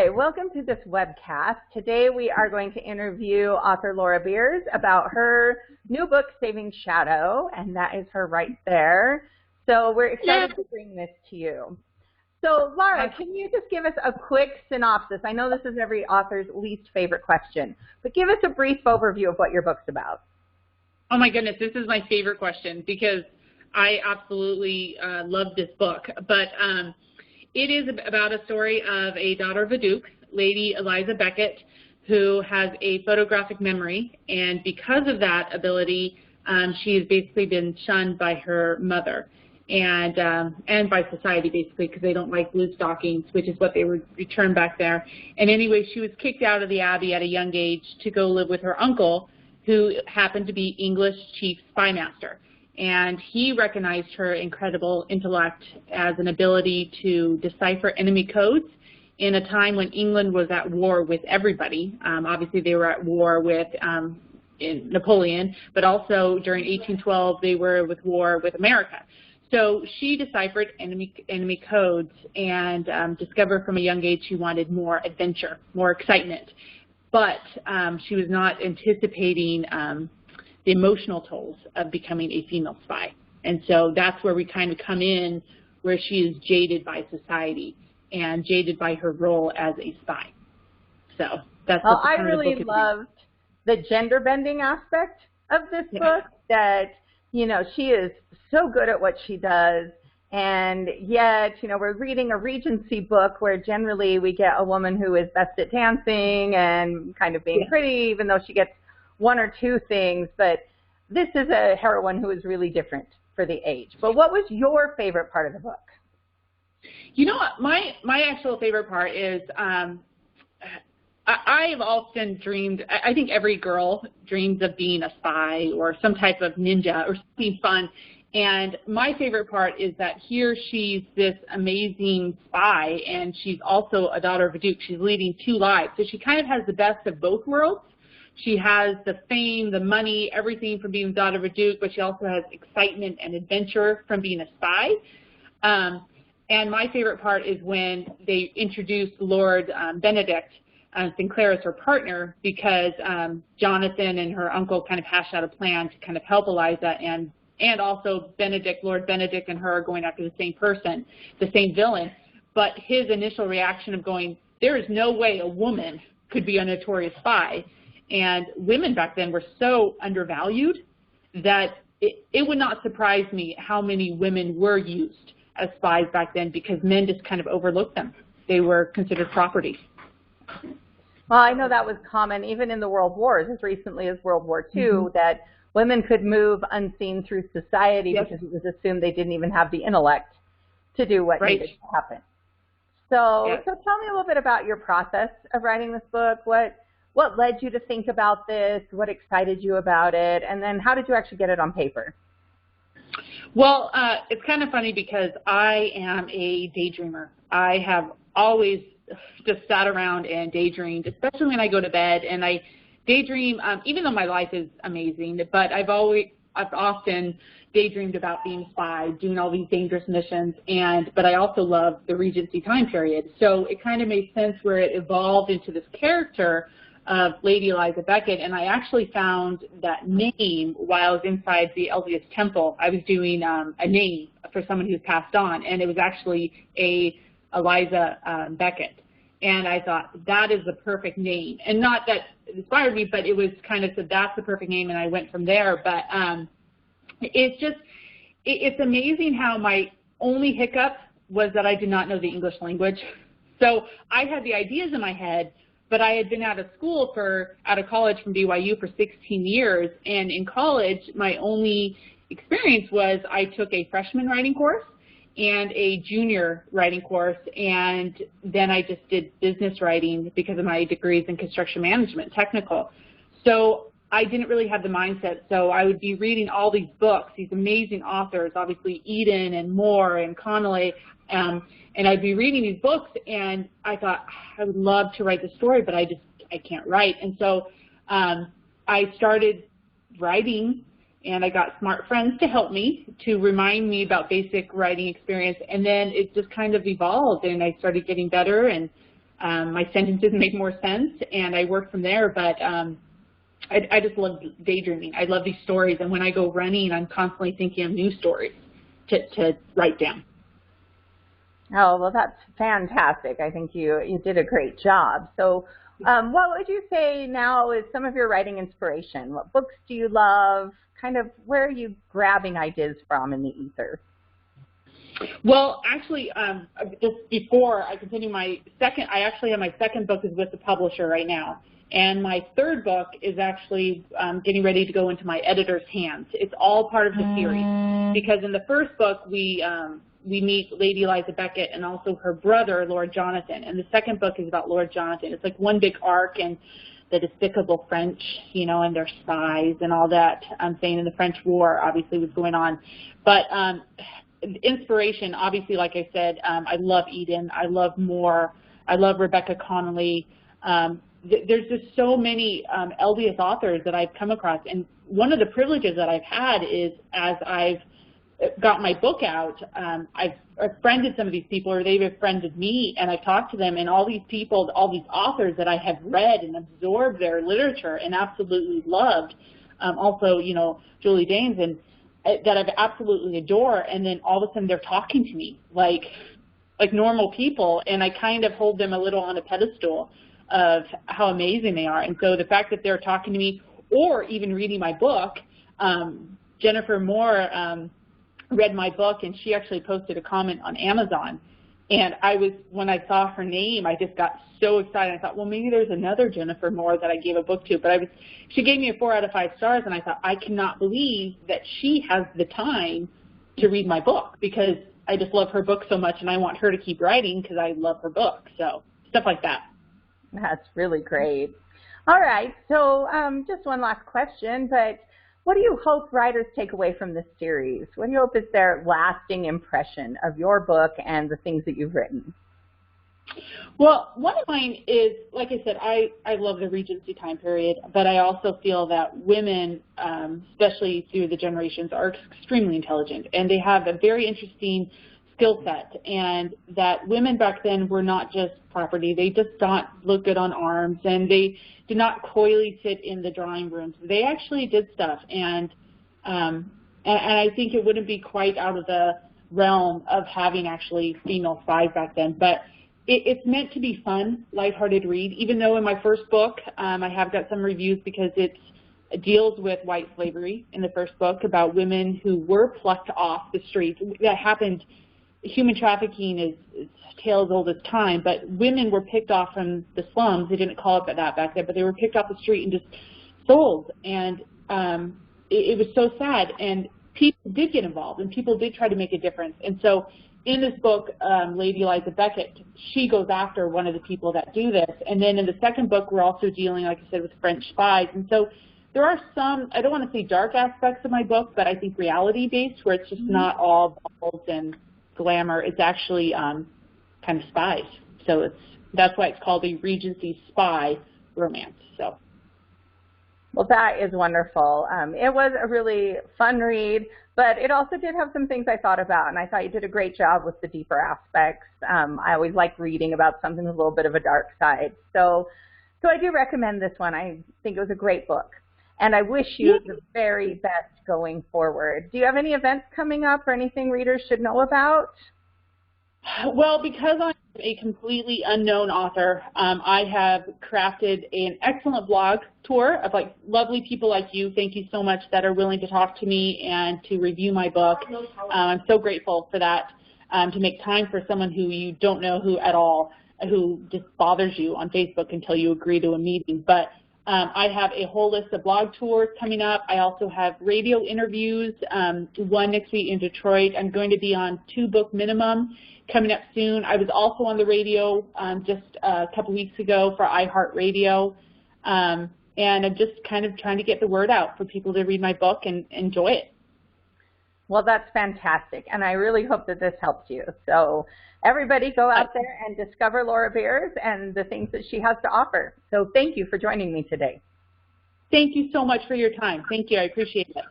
Hey, welcome to this webcast. Today we are going to interview author Laura Beers about her new book, Saving Shadow, and that is her right there. So we're excited to bring this to you. So Laura, can you just give us a quick synopsis? I know this is every author's least favorite question, but give us a brief overview of what your book's about. Oh my goodness, this is my favorite question because I absolutely love this book. But it is about a story of a daughter of a duke, Lady Eliza Beckett, who has a photographic memory, and because of that ability, she has basically been shunned by her mother and by society, basically, because they don't like blue stockings, which is what they were returned back there. And anyway, she was kicked out of the abbey at a young age to go live with her uncle, who happened to be English chief spy master. And he recognized her incredible intellect as an ability to decipher enemy codes in a time when England was at war with everybody. Obviously, they were at war with Napoleon, but also during 1812, they were with war with America. So she deciphered enemy codes and discovered from a young age she wanted more adventure, more excitement. But she was not anticipating the emotional tolls of becoming a female spy. And so that's where we kind of come in, where she is jaded by society and jaded by her role as a spy. So that's what I really loved the gender bending aspect of this book, that, you know, she is so good at what she does, and yet, you know, we're reading a Regency book where generally we get a woman who is best at dancing and kind of being pretty, even though she gets one or two things, but this is a heroine who is really different for the age. But what was your favorite part of the book? You know what, my actual favorite part is I've often dreamed, I think every girl dreams of being a spy or some type of ninja or something fun. And my favorite part is that here she's this amazing spy, and she's also a daughter of a duke. She's leading two lives. So she kind of has the best of both worlds. She has the fame, the money, everything from being the daughter of a duke, but she also has excitement and adventure from being a spy. And my favorite part is when they introduce Lord Benedict Sinclair as her partner, because Jonathan and her uncle kind of hashed out a plan to kind of help Eliza, and also Benedict, Lord Benedict and her are going after the same person, the same villain. But his initial reaction of going, there is no way a woman could be a notorious spy. And women back then were so undervalued that it would not surprise me how many women were used as spies back then, because men just kind of overlooked them. They were considered property. Well, I know that was common even in the World Wars, as recently as World War II, that women could move unseen through society because it was assumed they didn't even have the intellect to do what needed to happen. So, so tell me a little bit about your process of writing this book. What led you to think about this? What excited you about it? And then how did you actually get it on paper? Well, it's kind of funny because I am a daydreamer. I have always just sat around and daydreamed, especially when I go to bed. And I daydream, even though my life is amazing, but I've often daydreamed about being a spy, doing all these dangerous missions, but I also love the Regency time period. So it kind of made sense where it evolved into this character of Lady Eliza Beckett, and I actually found that name while I was inside the LDS temple. I was doing a name for someone who's passed on, and it was actually Eliza Beckett. And I thought, that is the perfect name. And not that it inspired me, but it was kind of said, that's the perfect name, and I went from there. But it's amazing how my only hiccup was that I did not know the English language. So I had the ideas in my head, but I had been out of college from BYU for 16 years, and in college, my only experience was I took a freshman writing course and a junior writing course, and then I just did business writing because of my degrees in construction management, technical. So I didn't really have the mindset, so I would be reading all these books, these amazing authors, obviously Eden and Moore and Connolly, and I'd be reading these books, and I thought, I would love to write the story, but I can't write. And so I started writing, and I got smart friends to help me, to remind me about basic writing experience, and then it just kind of evolved, and I started getting better, and my sentences make more sense, and I work from there. But I just love daydreaming. I love these stories, and when I go running, I'm constantly thinking of new stories to write down. Oh, well, that's fantastic. I think you did a great job. So what would you say now is some of your writing inspiration? What books do you love? Kind of where are you grabbing ideas from in the ether? Well, actually, just before I continue I actually have my second book is with the publisher right now. And my third book is actually getting ready to go into my editor's hands. It's all part of the series. Because in the first book, we meet Lady Eliza Beckett and also her brother, Lord Jonathan. And the second book is about Lord Jonathan. It's like one big arc, and the despicable French, you know, and their spies and all that. I'm saying in the French War, obviously, was going on. But inspiration, obviously, like I said, I love Eden. I love Moore. I love Rebecca Connolly. There's just so many LDS authors that I've come across. And one of the privileges that I've had is as I've got my book out, I've befriended some of these people, or they've befriended me, and I've talked to them, and all these people, all these authors that I have read and absorbed their literature and absolutely loved, also, you know, Julie Danes, and that I've absolutely adore, and then all of a sudden they're talking to me like normal people, and I kind of hold them a little on a pedestal of how amazing they are. And so the fact that they're talking to me or even reading my book, Jennifer Moore read my book, and she actually posted a comment on Amazon. And when I saw her name, I just got so excited. I thought, well, maybe there's another Jennifer Moore that I gave a book to. But she gave me a 4 out of 5 stars, and I thought, I cannot believe that she has the time to read my book, because I just love her book so much, and I want her to keep writing because I love her book. So stuff like that. That's really great. All right, so just one last question, but what do you hope writers take away from this series? What do you hope is their lasting impression of your book and the things that you've written? Well, one of mine is, like I said, I love the Regency time period, but I also feel that women, especially through the generations, are extremely intelligent, and they have a very interesting skill set, and that women back then were not just property. They just not look good on arms, and they did not coyly sit in the drawing rooms. They actually did stuff, and I think it wouldn't be quite out of the realm of having actually female spies back then. But it's meant to be fun, lighthearted read, even though in my first book I have got some reviews because it deals with white slavery in the first book about women who were plucked off the street. That happened. Human trafficking is a tale as old as time, but women were picked off from the slums. They didn't call it that back then, but they were picked off the street and just sold. And it was so sad. And people did get involved, and people did try to make a difference. And so in this book, Lady Eliza Beckett, she goes after one of the people that do this. And then in the second book, we're also dealing, like I said, with French spies. And so there are some, I don't want to say dark aspects of my book, but I think reality-based, where it's just not all balls and glamour. It's actually kind of spies. So that's why it's called a Regency spy romance. So. Well, that is wonderful. It was a really fun read, but it also did have some things I thought about, and I thought you did a great job with the deeper aspects. I always like reading about something with a little bit of a dark side. So I do recommend this one. I think it was a great book, and I wish you the very best going forward. Do you have any events coming up or anything readers should know about? Well, because I'm a completely unknown author, I have crafted an excellent blog tour of like lovely people like you. Thank you so much that are willing to talk to me and to review my book. I'm so grateful for that, to make time for someone who you don't know who at all, who just bothers you on Facebook until you agree to a meeting. But I have a whole list of blog tours coming up. I also have radio interviews, one next week in Detroit. I'm going to be on 2 book minimum coming up soon. I was also on the radio just a couple weeks ago for iHeartRadio, and I'm just kind of trying to get the word out for people to read my book and enjoy it. Well, that's fantastic, and I really hope that this helps you. So everybody go out there and discover Laura Beers and the things that she has to offer. So thank you for joining me today. Thank you so much for your time. Thank you. I appreciate it.